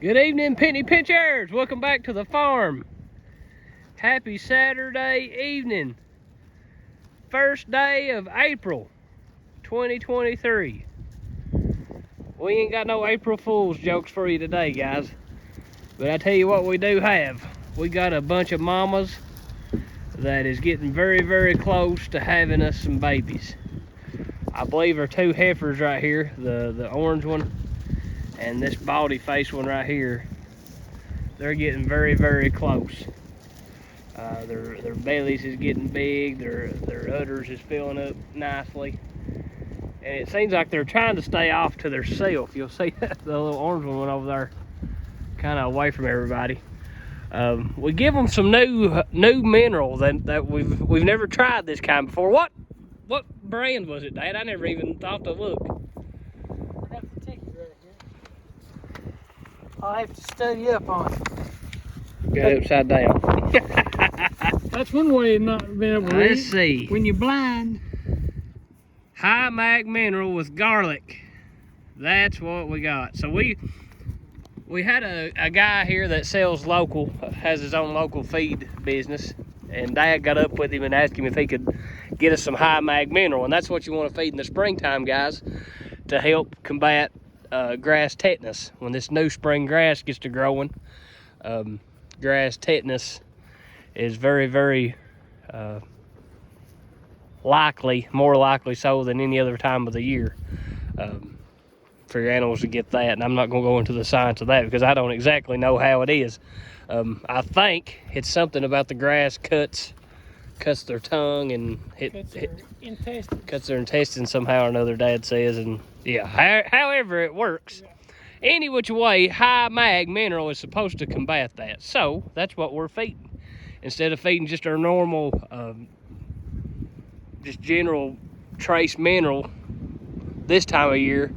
Good evening, penny pinchers. Welcome back to the farm. Happy Saturday evening. First day of April 2023. We ain't got no April Fool's jokes for you today, guys. But I tell you what we do have. We got a bunch of mamas that is getting very, very close to having us some babies. I believe are two heifers right here, the orange one and this baldy face one right here. They're getting very, very close. Their bellies is getting big, their udders is filling up nicely. And it seems like they're trying to stay off to their self. You'll see the little orange one went over there kind of away from everybody. We give them some new mineral that we've never tried this kind before. What brand was it, Dad? I never even thought to look. I have the ticket right here. I'll have to study up on it. Got it upside down. That's one way of not being able to read. Let's see. When you're blind. High mag mineral with garlic. That's what we got. So we had a guy here that sells local, has his own local feed business, and Dad got up with him and asked him if he could get us some high mag mineral, and that's what you want to feed in the springtime, guys, to help combat grass tetanus. When this new spring grass gets to growing, grass tetanus is very, very likely, more likely so than any other time of the year, for your animals to get that. And I'm not going to go into the science of that because I don't exactly know how it is. I think it's something about the grass cuts their tongue and cuts their intestines somehow or another, Dad says. And yeah, however it works. Yeah. Any which way, high mag mineral is supposed to combat that. So that's what we're feeding. Instead of feeding just our normal, just general trace mineral this time of year,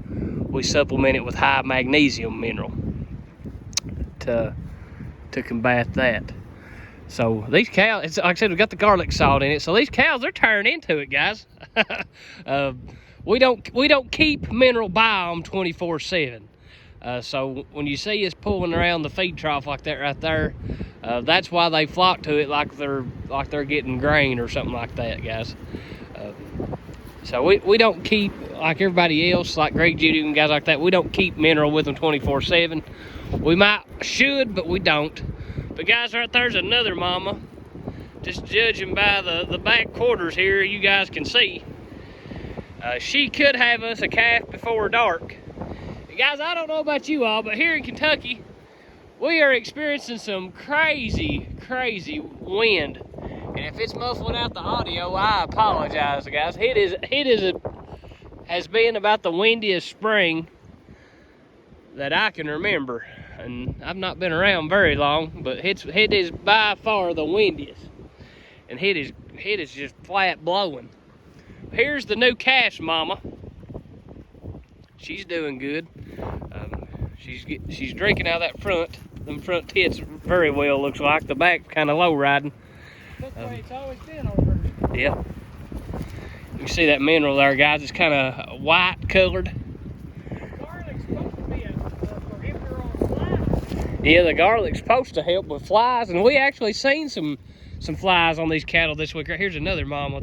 we supplement it with high magnesium mineral to combat that. So these cows, it's like I said, we got the garlic salt in it. So these cows, they're turning into it, guys. We don't keep mineral by them 24/7. So when you see us pulling around the feed trough like that right there, that's why they flock to it like they're getting grain or something like that, guys. So we don't keep, like everybody else, like Greg Judy and guys like that, we don't keep mineral with them 24/7. We should, but we don't. But guys, right there's another mama. Just judging by the back quarters here, you guys can see. She could have us a calf before dark. And guys, I don't know about you all, but here in Kentucky, we are experiencing some crazy, crazy wind. And if it's muffling out the audio, I apologize, guys. Has been about the windiest spring that I can remember. And I've not been around very long, but it is by far the windiest. And it is just flat blowing. Here's the new calf mama. She's doing good. She's drinking out of that them front tits very well, looks like. The back kind of low riding. That's the way it's always been over here. Yeah. You see that mineral there, guys? It's kind of white colored. Garlic's supposed to be a prohibitor on flies. Yeah, the garlic's supposed to help with flies, and we actually seen some flies on these cattle this week. Right here's another mama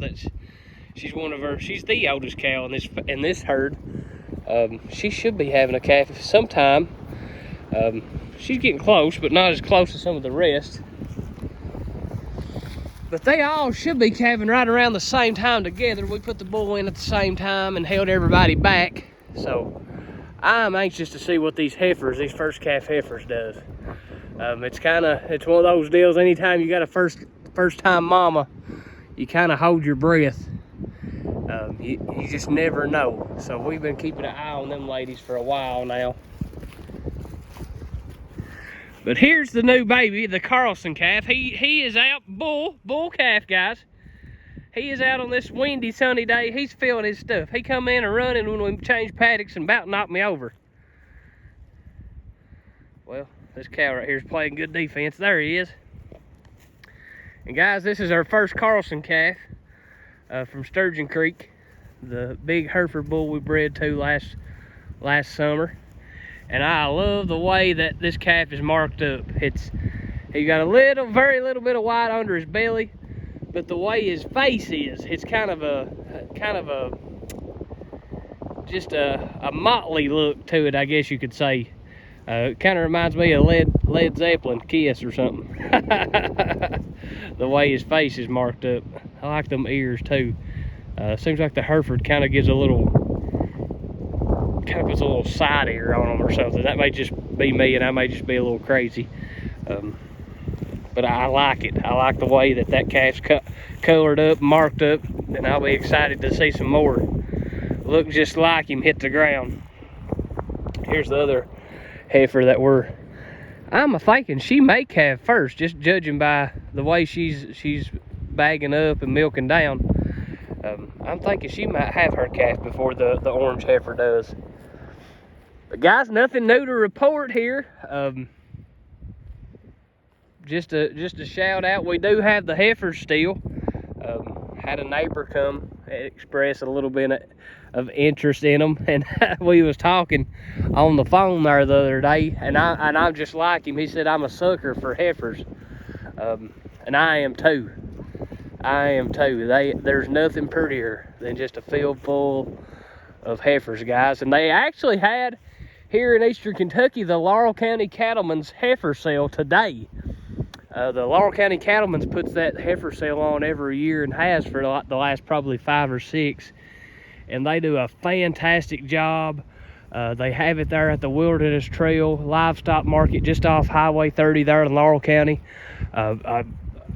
she's the oldest cow in this herd. She should be having a calf sometime. She's getting close, but not as close as some of the rest. But they all should be calving right around the same time together. We put the bull in at the same time and held everybody back. So I'm anxious to see what these first calf heifers does. It's one of those deals, anytime you got a first time mama, you kind of hold your breath. You just never know. So we've been keeping an eye on them ladies for a while now. But here's the new baby, the Carlson calf. He is out, bull calf, guys. He is out on this windy, sunny day. He's feeling his stuff. He come in and running when we changed paddocks and about knocked me over. Well, this cow right here is playing good defense. There he is. And guys, this is our first Carlson calf from Sturgeon Creek, the big Hereford bull we bred to last summer. And I love the way that this calf is marked up. He got a very little bit of white under his belly, but the way his face is, it's kind of a just a motley look to it, I guess you could say. It kind of reminds me of Led Zeppelin, Kiss or something. The way his face is marked up. I like them ears too. Seems like the Hereford kind of puts a little side ear on them or something. That may just be me, and I may just be a little crazy. But I like it. I like the way that calf's colored up, marked up, and I'll be excited to see some more look just like him hit the ground. Here's the other heifer that I'm thinking she may calve first, just judging by the way she's bagging up and milking down. I'm thinking she might have her calf before the orange heifer does. But guys, nothing new to report here. Just a shout out. We do have the heifers still. Had a neighbor come express a little bit of interest in them, and we was talking on the phone there the other day, and I'm just like him. He said I'm a sucker for heifers, and I am too. There's nothing prettier than just a field full of heifers, guys. And they actually had here in Eastern Kentucky the Laurel County Cattlemen's heifer sale today. The Laurel County Cattlemen's puts that heifer sale on every year and has for the last probably 5 or 6. And they do a fantastic job. They have it there at the Wilderness Trail Livestock Market just off Highway 30 there in Laurel County. A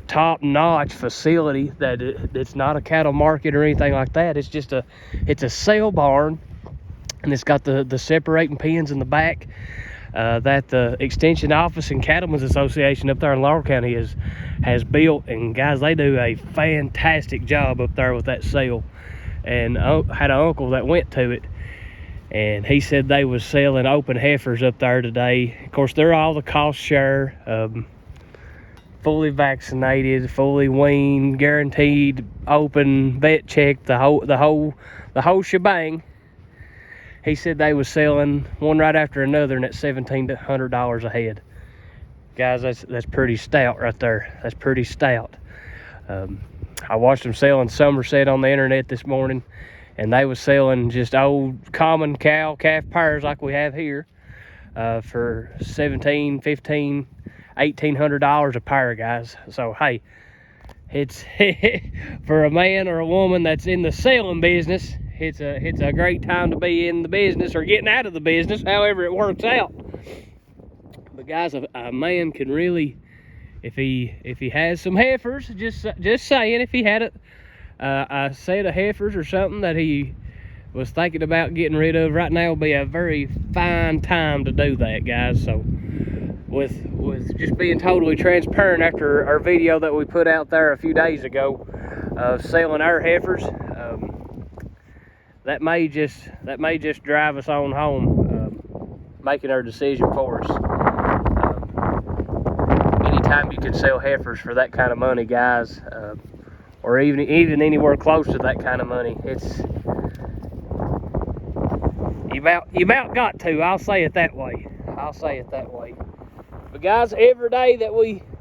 top-notch facility it's not a cattle market or anything like that. It's a sale barn, and it's got the separating pens in the back. That the Extension Office and Cattlemen's Association up there in Laurel County has built. And guys, they do a fantastic job up there with that sale. And I had an uncle that went to it, and he said they was selling open heifers up there today. Of course, they're all the cost share, fully vaccinated, fully weaned, guaranteed open, vet check, the whole shebang. He said they was selling one right after another, and at $1,700 a head. Guys, that's pretty stout right there. That's pretty stout. I watched them selling Somerset on the internet this morning, and they was selling just old common calf pairs like we have here for $1,700, $1,500, $1,800 a pair, guys. So hey, it's for a man or a woman that's in the selling business, it's a great time to be in the business or getting out of the business, however it works out. But guys, a man can really, if he has some heifers, just saying, if he had a set of heifers or something that he was thinking about getting rid of right now, would be a very fine time to do that, guys. So with just being totally transparent after our video that we put out there a few days ago of selling our heifers, that may just drive us on home, making our decision for us. Anytime you can sell heifers for that kind of money, guys, or even anywhere close to that kind of money, it's you about got to. I'll say it that way. But guys, every day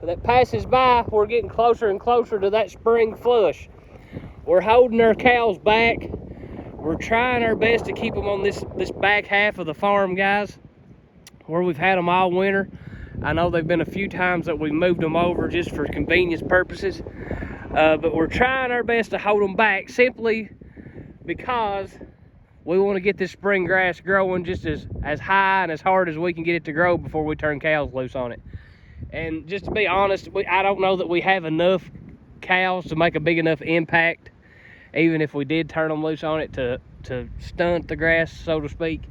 that passes by, we're getting closer and closer to that spring flush. We're holding our cows back. We're trying our best to keep them on this back half of the farm, guys, where we've had them all winter. I know there've been a few times that we moved them over just for convenience purposes, but we're trying our best to hold them back simply because we want to get this spring grass growing just as high and as hard as we can get it to grow before we turn cows loose on it. And just to be honest, I don't know that we have enough cows to make a big enough impact, even if we did turn them loose on it to stunt the grass, so to speak.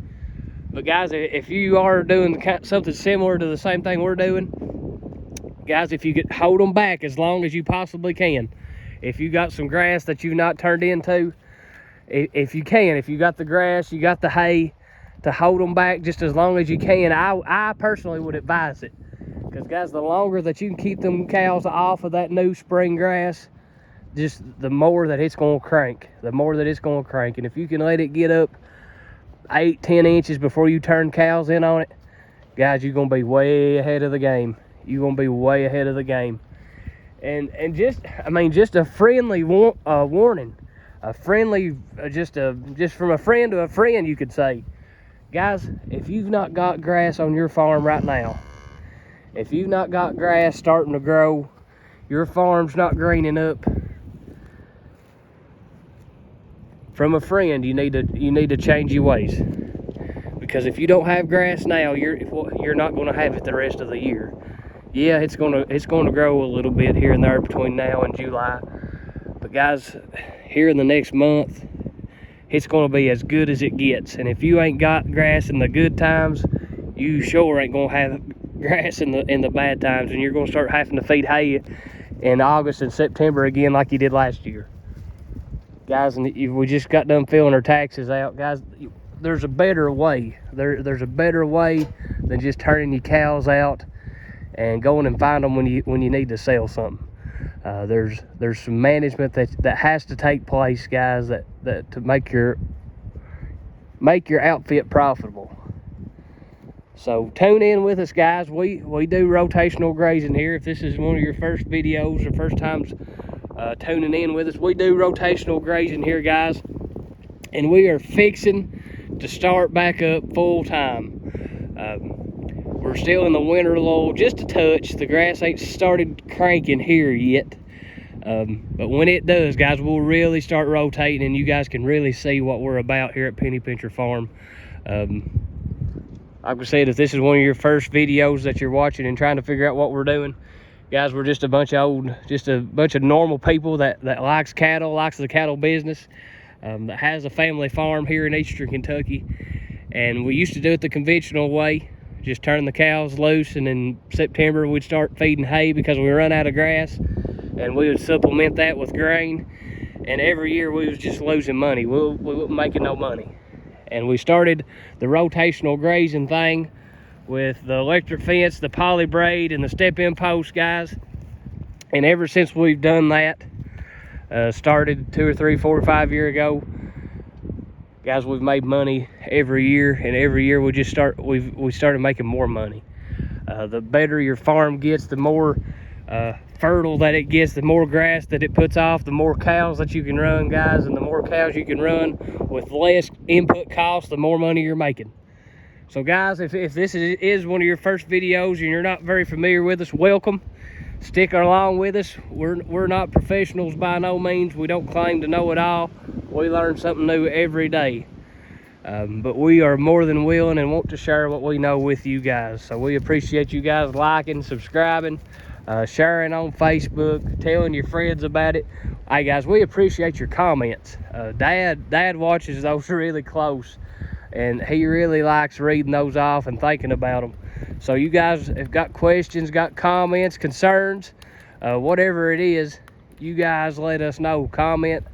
But guys, if you are doing something similar to the same thing we're doing, guys, if you could hold them back as long as you possibly can. If you got some grass that you've not turned into, if you got the grass, you got the hay, to hold them back just as long as you can, I personally would advise it. Because guys, the longer that you can keep them cows off of that new spring grass, just the more that it's going to crank. And if you can let it get up 8-10 inches before you turn cows in on it, guys, you're gonna be way ahead of the game. You're gonna be way ahead of the game. And just, I mean, just a friendly warning, a friendly, just from a friend to a friend, you could say, guys, if you've not got grass on your farm right now, if you've not got grass starting to grow, your farm's not greening up, from a friend, you need to change your ways. Because if you don't have grass now, you're not going to have it the rest of the year. Yeah, it's going to grow a little bit here and there between now and July. But guys, here in the next month, it's going to be as good as it gets. And if you ain't got grass in the good times, you sure ain't going to have grass in the bad times, and you're going to start having to feed hay in August and September again like you did last year. Guys, and we just got done filling our taxes out. Guys, there's a better way. There's a better way than just turning your cows out and going and find them when you need to sell something. There's some management that has to take place, guys, that to make your outfit profitable. So tune in with us, guys. We do rotational grazing here. If this is one of your first videos or first times tuning in with us, we do rotational grazing here, guys, and we are fixing to start back up full time. We're still in the winter lull, just a touch. The grass ain't started cranking here yet. But when it does, guys, we'll really start rotating, and you guys can really see what we're about here at Penny Pincher Farm. Like I said, if this is one of your first videos that you're watching and trying to figure out what we're doing, guys, we're just a bunch of normal people that likes cattle, likes the cattle business, that has a family farm here in Eastern Kentucky. And we used to do it the conventional way, just turn the cows loose, and in September we'd start feeding hay because we run out of grass, and we would supplement that with grain. And every year we was just losing money. We wasn't making no money. And we started the rotational grazing thing with the electric fence, the poly braid, and the step-in post, guys. And ever since we've done that, started 2 or 3, 4 or 5 years ago, guys, we've made money every year, and every year we started making more money. The better your farm gets, the more fertile that it gets, the more grass that it puts off, the more cows that you can run, guys, and the more cows you can run with less input costs, the more money you're making. So guys, if this is one of your first videos and you're not very familiar with us, welcome. Stick along with us. We're not professionals by no means. We don't claim to know it all. We learn something new every day. But we are more than willing and want to share what we know with you guys. So we appreciate you guys liking, subscribing, sharing on Facebook, telling your friends about it. Hey guys, we appreciate your comments. Dad watches those really close, and he really likes reading those off and thinking about them. So you guys have got questions, got comments, concerns, whatever it is, you guys let us know. Comment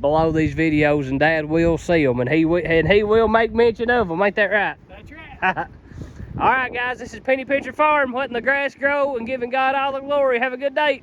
below these videos, and Dad will see them, and he will make mention of them. Ain't that right? That's right. All right, guys, this is Penny Pincher Farm, letting the grass grow and giving God all the glory. Have a good day.